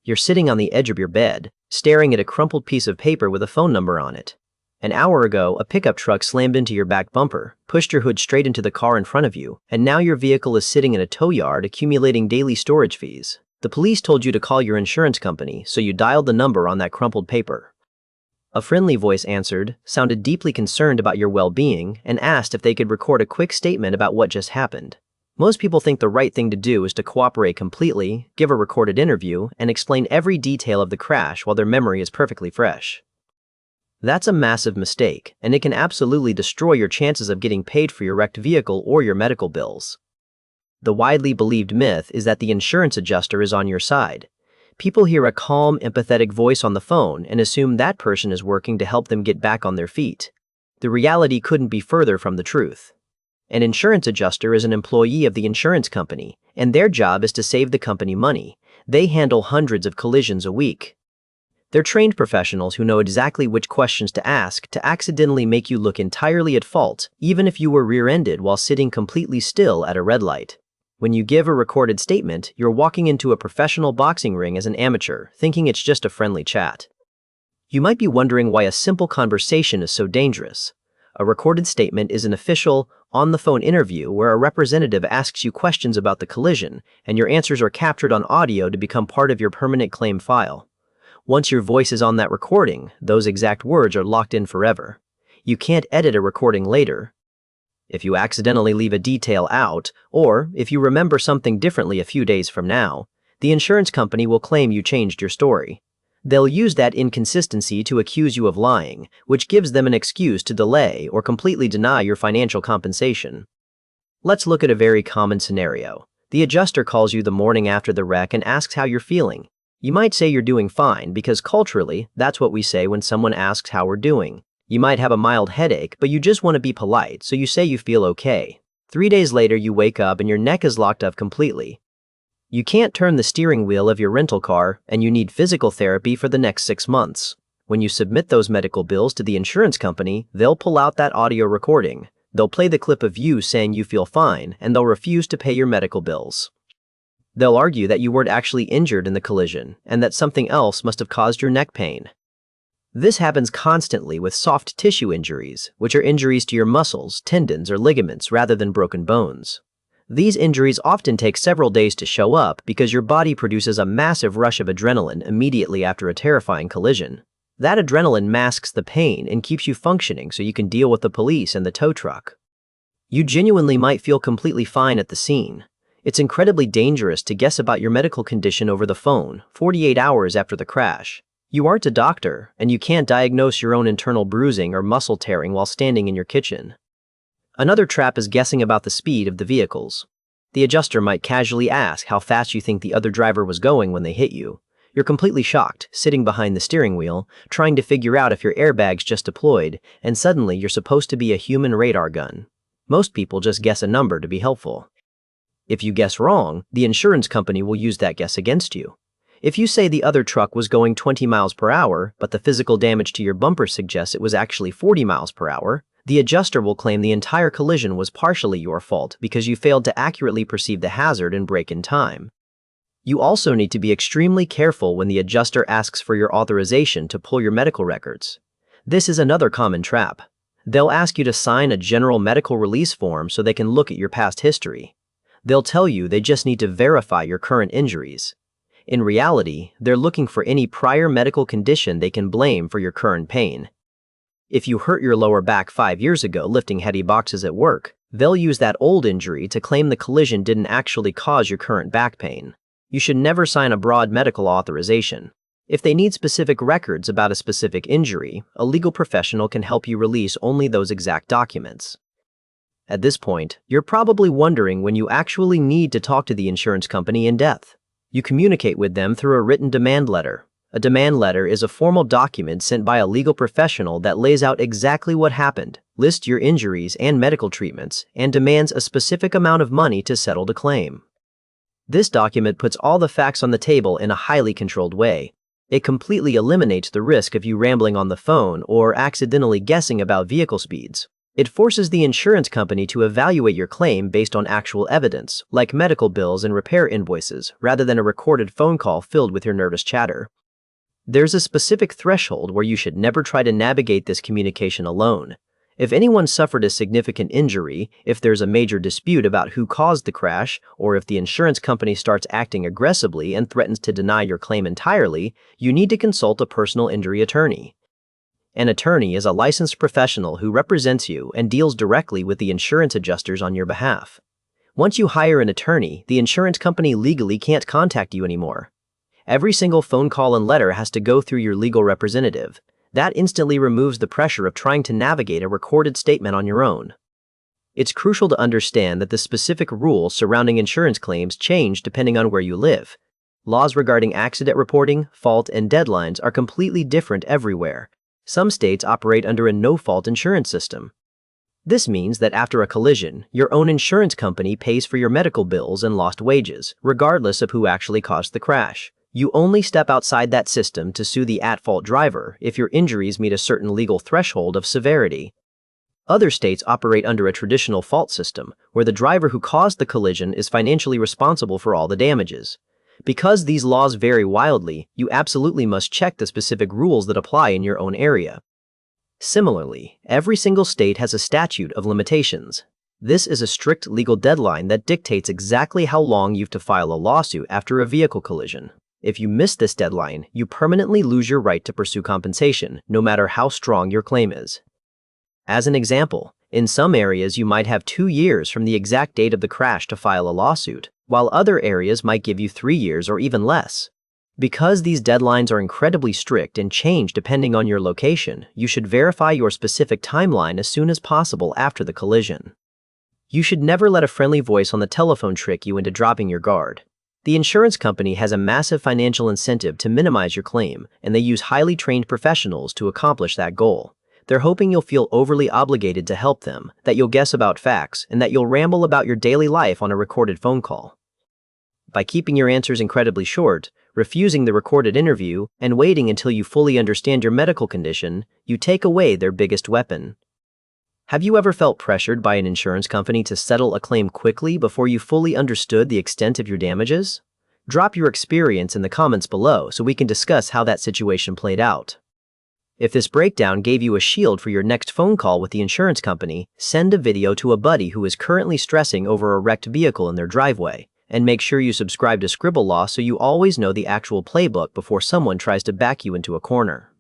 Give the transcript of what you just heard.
You're sitting on the edge of your bed, staring at a crumpled piece of paper with a phone number on it. An hour ago, a pickup truck slammed into your back bumper, pushed your hood straight into the car in front of you, and now your vehicle is sitting in a tow yard accumulating daily storage fees. The police told you to call your insurance company, so you dialed the number on that crumpled paper. A friendly voice answered, sounded deeply concerned about your well-being, and asked if they could record a quick statement about what just happened. Most people think the right thing to do is to cooperate completely, give a recorded interview, and explain every detail of the crash while their memory is perfectly fresh. That's a massive mistake, and it can absolutely destroy your chances of getting paid for your wrecked vehicle or your medical bills. The widely believed myth is that the insurance adjuster is on your side. People hear a calm, empathetic voice on the phone and assume that person is working to help them get back on their feet. The reality couldn't be further from the truth. An insurance adjuster is an employee of the insurance company, and their job is to save the company money. They handle hundreds of collisions a week. They're trained professionals who know exactly which questions to ask to accidentally make you look entirely at fault, even if you were rear-ended while sitting completely still at a red light. When you give a recorded statement, you're walking into a professional boxing ring as an amateur, thinking it's just a friendly chat. You might be wondering why a simple conversation is so dangerous. A recorded statement is an official, on-the-phone interview where a representative asks you questions about the collision, and your answers are captured on audio to become part of your permanent claim file. Once your voice is on that recording, those exact words are locked in forever. You can't edit a recording later. If you accidentally leave a detail out, or if you remember something differently a few days from now, the insurance company will claim you changed your story. They'll use that inconsistency to accuse you of lying, which gives them an excuse to delay or completely deny your financial compensation. Let's look at a very common scenario. The adjuster calls you the morning after the wreck and asks how you're feeling. You might say you're doing fine because culturally, that's what we say when someone asks how we're doing. You might have a mild headache, but you just want to be polite, so you say you feel okay. 3 days later, you wake up and your neck is locked up completely. You can't turn the steering wheel of your rental car, and you need physical therapy for the next 6 months. When you submit those medical bills to the insurance company, they'll pull out that audio recording. They'll play the clip of you saying you feel fine, and they'll refuse to pay your medical bills. They'll argue that you weren't actually injured in the collision, and that something else must have caused your neck pain. This happens constantly with soft tissue injuries, which are injuries to your muscles, tendons, or ligaments rather than broken bones. These injuries often take several days to show up because your body produces a massive rush of adrenaline immediately after a terrifying collision. That adrenaline masks the pain and keeps you functioning so you can deal with the police and the tow truck. You genuinely might feel completely fine at the scene. It's incredibly dangerous to guess about your medical condition over the phone 48 hours after the crash. You aren't a doctor, and you can't diagnose your own internal bruising or muscle tearing while standing in your kitchen. Another trap is guessing about the speed of the vehicles. The adjuster might casually ask how fast you think the other driver was going when they hit you. You're completely shocked, sitting behind the steering wheel, trying to figure out if your airbag's just deployed, and suddenly you're supposed to be a human radar gun. Most people just guess a number to be helpful. If you guess wrong, the insurance company will use that guess against you. If you say the other truck was going 20 miles per hour, but the physical damage to your bumper suggests it was actually 40 miles per hour, the adjuster will claim the entire collision was partially your fault because you failed to accurately perceive the hazard and brake in time. You also need to be extremely careful when the adjuster asks for your authorization to pull your medical records. This is another common trap. They'll ask you to sign a general medical release form so they can look at your past history. They'll tell you they just need to verify your current injuries. In reality, they're looking for any prior medical condition they can blame for your current pain. If you hurt your lower back 5 years ago lifting heavy boxes at work, they'll use that old injury to claim the collision didn't actually cause your current back pain. You should never sign a broad medical authorization. If they need specific records about a specific injury, a legal professional can help you release only those exact documents. At this point, you're probably wondering when you actually need to talk to the insurance company in depth. You communicate with them through a written demand letter. A demand letter is a formal document sent by a legal professional that lays out exactly what happened, lists your injuries and medical treatments, and demands a specific amount of money to settle the claim. This document puts all the facts on the table in a highly controlled way. It completely eliminates the risk of you rambling on the phone or accidentally guessing about vehicle speeds. It forces the insurance company to evaluate your claim based on actual evidence, like medical bills and repair invoices, rather than a recorded phone call filled with your nervous chatter. There's a specific threshold where you should never try to navigate this communication alone. If anyone suffered a significant injury, if there's a major dispute about who caused the crash, or if the insurance company starts acting aggressively and threatens to deny your claim entirely, you need to consult a personal injury attorney. An attorney is a licensed professional who represents you and deals directly with the insurance adjusters on your behalf. Once you hire an attorney, the insurance company legally can't contact you anymore. Every single phone call and letter has to go through your legal representative. That instantly removes the pressure of trying to navigate a recorded statement on your own. It's crucial to understand that the specific rules surrounding insurance claims change depending on where you live. Laws regarding accident reporting, fault, and deadlines are completely different everywhere. Some states operate under a no-fault insurance system. This means that after a collision, your own insurance company pays for your medical bills and lost wages, regardless of who actually caused the crash. You only step outside that system to sue the at-fault driver if your injuries meet a certain legal threshold of severity. Other states operate under a traditional fault system, where the driver who caused the collision is financially responsible for all the damages. Because these laws vary wildly, you absolutely must check the specific rules that apply in your own area. Similarly, every single state has a statute of limitations. This is a strict legal deadline that dictates exactly how long you have to file a lawsuit after a vehicle collision. If you miss this deadline, you permanently lose your right to pursue compensation, no matter how strong your claim is. As an example, in some areas you might have 2 years from the exact date of the crash to file a lawsuit, while other areas might give you 3 years or even less. Because these deadlines are incredibly strict and change depending on your location, you should verify your specific timeline as soon as possible after the collision. You should never let a friendly voice on the telephone trick you into dropping your guard. The insurance company has a massive financial incentive to minimize your claim, and they use highly trained professionals to accomplish that goal. They're hoping you'll feel overly obligated to help them, that you'll guess about facts, and that you'll ramble about your daily life on a recorded phone call. By keeping your answers incredibly short, refusing the recorded interview, and waiting until you fully understand your medical condition, you take away their biggest weapon. Have you ever felt pressured by an insurance company to settle a claim quickly before you fully understood the extent of your damages? Drop your experience in the comments below so we can discuss how that situation played out. If this breakdown gave you a shield for your next phone call with the insurance company, send a video to a buddy who is currently stressing over a wrecked vehicle in their driveway, and make sure you subscribe to Scribble Law so you always know the actual playbook before someone tries to back you into a corner.